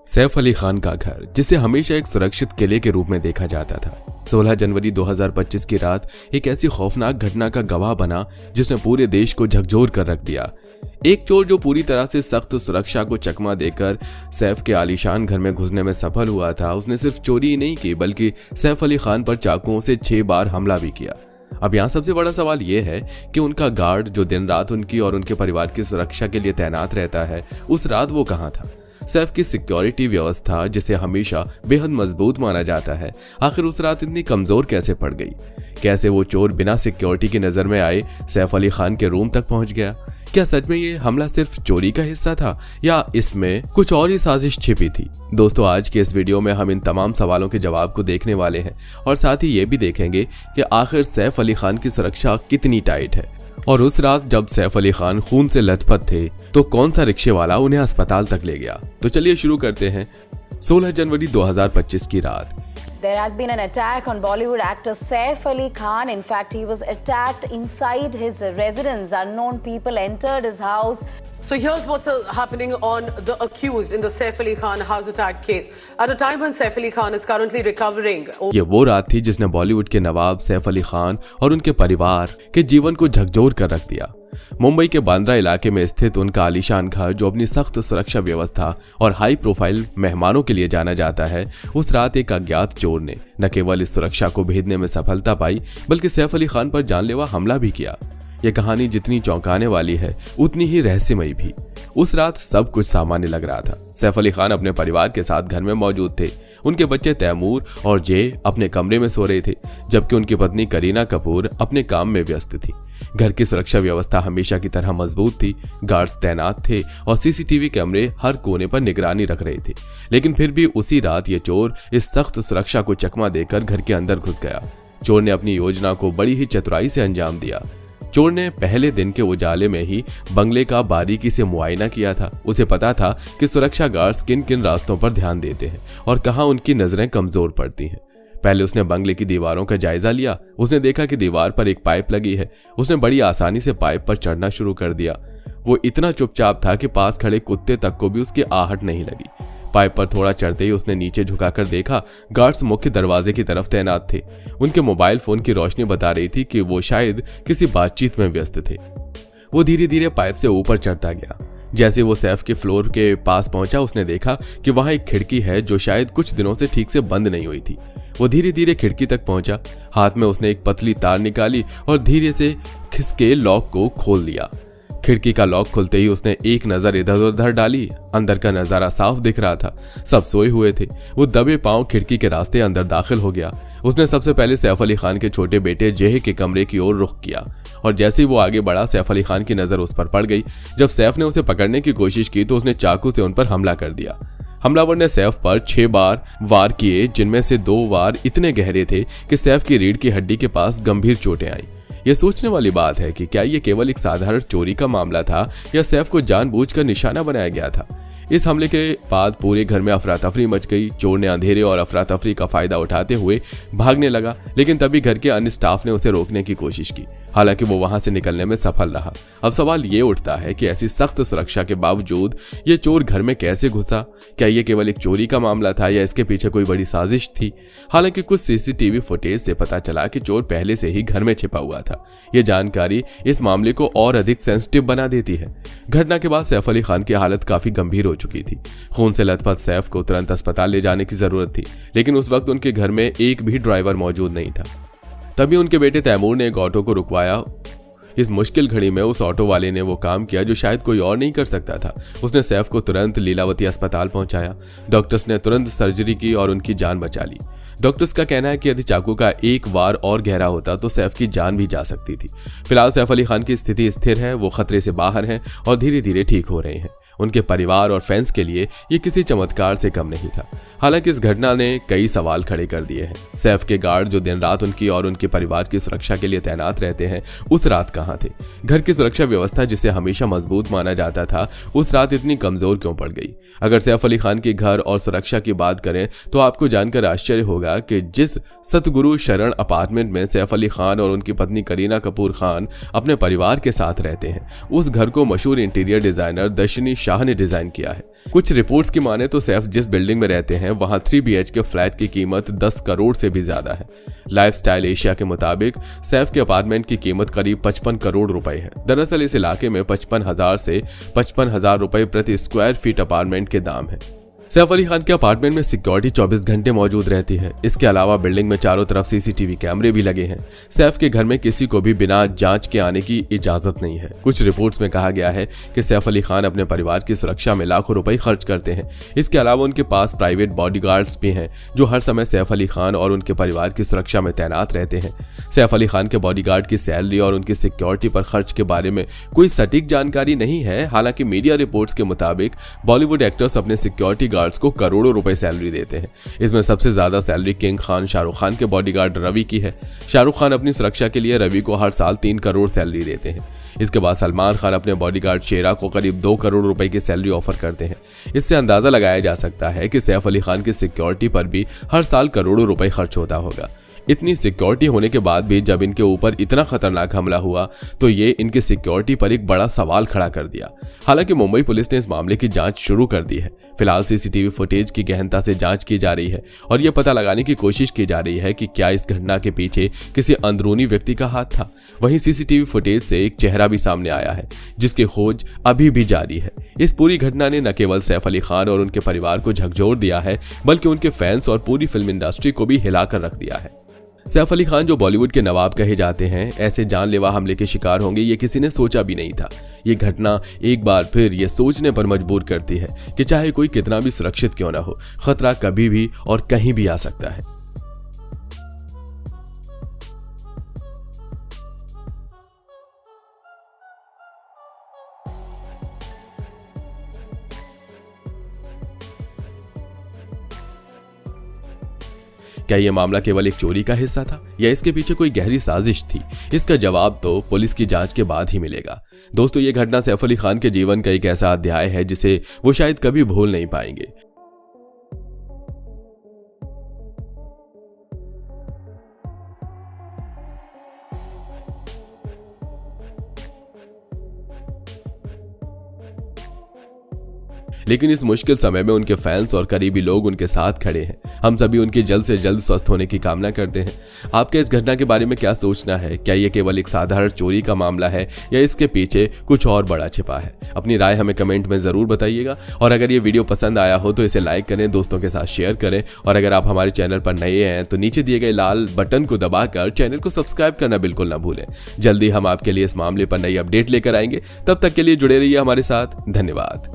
सैफ अली खान का घर, जिसे हमेशा एक सुरक्षित किले के रूप में देखा जाता था, 16 जनवरी 2025 की रात एक ऐसी खौफनाक घटना का गवाह बना जिसने पूरे देश को झकझोर कर रख दिया। एक चोर जो पूरी तरह से सख्त सुरक्षा को चकमा देकर सैफ के आलीशान घर में घुसने में सफल हुआ था, उसने सिर्फ चोरी ही नहीं की बल्कि सैफ अली खान पर चाकुओं से 6 बार हमला भी किया। अब यहाँ सबसे बड़ा सवाल यह है कि उनका गार्ड जो दिन रात उनकी और उनके परिवार की सुरक्षा के लिए तैनात रहता है, उस रात वो कहाँ था? सैफ की सिक्योरिटी व्यवस्था, जिसे हमेशा बेहद मजबूत माना जाता है, आखिर उस रात इतनी कमजोर कैसे पड़ गई? कैसे वो चोर बिना सिक्योरिटी की नजर में आए सैफ अली खान के रूम तक पहुंच गया? क्या सच में ये हमला सिर्फ चोरी का हिस्सा था या इसमें कुछ और ही साजिश छिपी थी? दोस्तों, आज के इस वीडियो में हम इन तमाम सवालों के जवाब को देखने वाले हैं और साथ ही ये भी देखेंगे कि आखिर सैफ अली खान की सुरक्षा कितनी टाइट है और उस रात जब सैफ अली खान खून से लथपथ थे तो कौन सा रिक्शे वाला उन्हें अस्पताल तक ले गया। तो चलिए शुरू करते हैं। 16 जनवरी 2025 की रात। There has been an attack on Bollywood actor Saif Ali Khan. In fact, he was attacked inside his residence. Unknown people entered his house. So here's what's happening on the accused in the Saif Ali Khan house attack case. At a time when Saif Ali Khan is currently recovering. ये वो रात थी जिसने बॉलीवुड के नवाब सैफ अली खान और उनके परिवार के जीवन को झकझोर कर रख दिया। मुंबई के बांद्रा इलाके में स्थित उनका आलीशान घर, जो अपनी सख्त सुरक्षा व्यवस्था और हाई प्रोफाइल मेहमानों के लिए जाना जाता है, उस रात एक अज्ञात चोर ने न केवल इस सुरक्षा को भेदने में सफलता पाई बल्कि सैफ अली खान पर जानलेवा हमला भी किया। यह कहानी जितनी चौंकाने वाली है उतनी ही रहस्यमयी भी। उस रात सब कुछ सामान्य लग रहा था। सैफ अली खान अपने परिवार के साथ घर में मौजूद थे। उनके बच्चे तैमूर और जे अपने कमरे में सो रहे थे, जबकि उनकी पत्नी करीना कपूर अपने काम में व्यस्त थी। घर की सुरक्षा व्यवस्था हमेशा की तरह मजबूत थी। गार्ड्स तैनात थे और सीसीटीवी कैमरे हर कोने पर निगरानी रख रहे थे। लेकिन फिर भी उसी रात ये चोर इस सख्त सुरक्षा को चकमा देकर घर के अंदर घुस गया। चोर ने अपनी योजना को बड़ी ही चतुराई से अंजाम दिया। चोर ने पहले दिन के उजाले में ही बंगले का बारीकी से मुआयना किया था। उसे पता था कि सुरक्षा गार्ड्स किन किन रास्तों पर ध्यान देते हैं और कहां उनकी नजरें कमजोर पड़ती हैं। पहले उसने बंगले की दीवारों का जायजा लिया। उसने देखा कि दीवार पर एक पाइप लगी है। उसने बड़ी आसानी से पाइप पर चढ़ना शुरू कर दिया। वो इतना चुपचाप था कि पास खड़े कुत्ते तक को भी उसकी आहट नहीं लगी। पाइप पर थोड़ा चढ़ते ही उसने नीचे झुकाकर देखा, गार्ड्स मुख्य दरवाजे की तरफ तैनात थे। उनके मोबाइल फोन की रोशनी बता रही थी कि वो शायद किसी बातचीत में व्यस्त थे। वो धीरे धीरे पाइप से ऊपर चढ़ता गया। जैसे वो सैफ के फ्लोर के पास पहुंचा, उसने देखा कि वहां एक खिड़की है जो शायद कुछ दिनों से ठीक से बंद नहीं हुई थी। वो धीरे धीरे खिड़की तक पहुंचा। हाथ में उसने एक पतली तार निकाली और धीरे से खिसके लॉक को खोल दिया। खिड़की का लॉक खुलते ही उसने एक नजर इधर उधर डाली। अंदर का नजारा साफ दिख रहा था। सब सोए हुए थे। वो दबे पांव खिड़की के रास्ते अंदर दाखिल हो गया। उसने सबसे पहले सैफ अली खान के छोटे बेटे जेह के कमरे की ओर रुख किया और जैसे ही वो आगे बढ़ा, सैफ अली खान की नजर उस पर पड़ गई। जब सैफ ने उसे पकड़ने की कोशिश की तो उसने चाकू से उन पर हमला कर दिया। हमलावर ने सैफ पर 6 बार वार किए, जिनमें से 2 वार इतने गहरे थे कि सैफ की रीढ़ की हड्डी के पास गंभीर चोटें आईं। यह सोचने वाली बात है कि क्या यह केवल एक साधारण चोरी का मामला था या सैफ को जानबूझकर निशाना बनाया गया था। इस हमले के बाद पूरे घर में अफरा तफरी मच गई। चोर ने अंधेरे और अफरा तफरी का फायदा उठाते हुए भागने लगा, लेकिन तभी घर के अन्य स्टाफ ने उसे रोकने की कोशिश की। हालांकि वो वहां से निकलने में सफल रहा। अब सवाल ये उठता है कि ऐसी सख्त सुरक्षा के बावजूद ये चोर घर में कैसे घुसा? क्या ये केवल एक चोरी का मामला था या इसके पीछे कोई बड़ी साजिश थी? हालांकि कुछ सीसीटीवी फुटेज से पता चला कि चोर पहले से ही घर में छिपा हुआ था। ये जानकारी इस मामले को और अधिक सेंसिटिव बना देती है। घटना के बाद सैफ अली खान की हालत काफी गंभीर हो चुकी थी। खून से लथपथ सैफ को तुरंत अस्पताल ले जाने की जरूरत थी, लेकिन उस वक्त उनके घर में एक भी ड्राइवर मौजूद नहीं था। तभी उनके बेटे तैमूर ने एक ऑटो को रुकवाया। इस मुश्किल घड़ी में उस ऑटो वाले ने वो काम किया जो शायद कोई और नहीं कर सकता था। उसने सैफ को तुरंत लीलावती अस्पताल पहुंचाया। डॉक्टर्स ने तुरंत सर्जरी की और उनकी जान बचा ली। डॉक्टर्स का कहना है कि यदि चाकू का एक वार और गहरा होता तो सैफ की जान भी जा सकती थी। फिलहाल सैफ अली खान की स्थिति स्थिर है। वो खतरे से बाहर हैं और धीरे धीरे ठीक हो रहे हैं। उनके परिवार और फैंस के लिए ये किसी चमत्कार से कम नहीं था। हालांकि इस घटना ने कई सवाल खड़े कर दिए हैं। सैफ के गार्ड जो दिन रात उनकी और उनके परिवार की सुरक्षा के लिए तैनात रहते हैं, उस रात कहां थे? घर की सुरक्षा व्यवस्था जिसे हमेशा मजबूत माना जाता था, उस रात इतनी कमजोर क्यों पड़ गई? अगर सैफ अली खान के घर और सुरक्षा की बात करें तो आपको जानकर आश्चर्य होगा कि जिस सतगुरु शरण अपार्टमेंट में सैफ अली खान और उनकी पत्नी करीना कपूर खान अपने परिवार के साथ रहते हैं, उस घर को मशहूर इंटीरियर डिजाइनर दर्शनी शाह शाह ने डिजाइन किया है। कुछ रिपोर्ट्स की माने तो सैफ जिस बिल्डिंग में रहते हैं वहां 3 BHK फ्लैट की कीमत 10 करोड़ से भी ज्यादा है। लाइफस्टाइल एशिया के मुताबिक सैफ के अपार्टमेंट की कीमत करीब 55 करोड़ रुपए है। दरअसल इस इलाके में 55,000 से 55,000 रुपए प्रति स्क्वायर फीट अपार्टमेंट के दाम है। सैफ अली खान के अपार्टमेंट में सिक्योरिटी 24 घंटे मौजूद रहती है। इसके अलावा बिल्डिंग में चारों तरफ CCTV कैमरे भी लगे हैं। सैफ के घर में किसी को भी बिना जांच के आने की इजाजत नहीं है। कुछ रिपोर्ट्स में कहा गया है कि सैफ अली खान अपने परिवार की सुरक्षा में लाखों रुपए खर्च करते हैं। इसके अलावा उनके पास प्राइवेट बॉडीगार्ड्स भी हैं जो हर समय सैफ अली खान और उनके परिवार की सुरक्षा में तैनात रहते हैं। सैफ अली खान के बॉडीगार्ड की सैलरी और उनकी सिक्योरिटी पर खर्च के बारे में कोई सटीक जानकारी नहीं है। हालांकि मीडिया रिपोर्ट्स के मुताबिक बॉलीवुड एक्टर्स अपने सिक्योरिटी गार्ड्स को करोड़ों रुपए सैलरी देते हैं। इसमें सबसे ज्यादा सैलरी किंग खान शाहरुख खान के बॉडीगार्ड रवि की है। शाहरुख खान अपनी सुरक्षा के लिए रवि को हर साल 3 करोड़ सैलरी देते हैं। इसके बाद सलमान खान अपने बॉडीगार्ड शेरा को करीब 2 करोड़ रुपए की सैलरी ऑफर करते हैं। इससे अंदाजा लगाया जा सकता है कि सैफ अली खान की सिक्योरिटी पर भी हर साल करोड़ों रुपए खर्च होता होगा। इतनी सिक्योरिटी होने के बाद भी जब इनके ऊपर इतना खतरनाक हमला हुआ तो ये इनकी सिक्योरिटी पर एक बड़ा सवाल खड़ा कर दिया। हालांकि मुंबई पुलिस ने इस मामले की जांच शुरू कर दी है। फिलहाल CCTV फुटेज की गहनता से जांच की जा रही है और यह पता लगाने की कोशिश की जा रही है कि क्या इस घटना के पीछे किसी अंदरूनी व्यक्ति का हाथ था। वहीं CCTV फुटेज से एक चेहरा भी सामने आया है जिसकी खोज अभी भी जारी है। इस पूरी घटना ने न केवल सैफ अली खान और उनके परिवार को झकझोर दिया है बल्कि उनके फैंस और पूरी फिल्म इंडस्ट्री को भी हिलाकर रख दिया है। सैफ अली खान जो बॉलीवुड के नवाब कहे जाते हैं, ऐसे जानलेवा हमले के शिकार होंगे ये किसी ने सोचा भी नहीं था। ये घटना एक बार फिर ये सोचने पर मजबूर करती है कि चाहे कोई कितना भी सुरक्षित क्यों ना हो, खतरा कभी भी और कहीं भी आ सकता है। क्या यह मामला केवल एक चोरी का हिस्सा था या इसके पीछे कोई गहरी साजिश थी? इसका जवाब तो पुलिस की जांच के बाद ही मिलेगा। दोस्तों, ये घटना सैफ अली खान के जीवन का एक ऐसा अध्याय है जिसे वो शायद कभी भूल नहीं पाएंगे। लेकिन इस मुश्किल समय में उनके फैंस और करीबी लोग उनके साथ खड़े हैं। हम सभी उनके जल्द से जल्द स्वस्थ होने की कामना करते हैं। आपके इस घटना के बारे में क्या सोचना है? क्या ये केवल एक साधारण चोरी का मामला है या इसके पीछे कुछ और बड़ा छिपा है? अपनी राय हमें कमेंट में जरूर बताइएगा और अगर ये वीडियो पसंद आया हो तो इसे लाइक करें, दोस्तों के साथ शेयर करें और अगर आप हमारे चैनल पर नए हैं तो नीचे दिए गए लाल बटन को दबाकर चैनल को सब्सक्राइब करना बिल्कुल ना भूलें। जल्दी हम आपके लिए इस मामले पर नई अपडेट लेकर आएंगे। तब तक के लिए जुड़े रहिए हमारे साथ। धन्यवाद।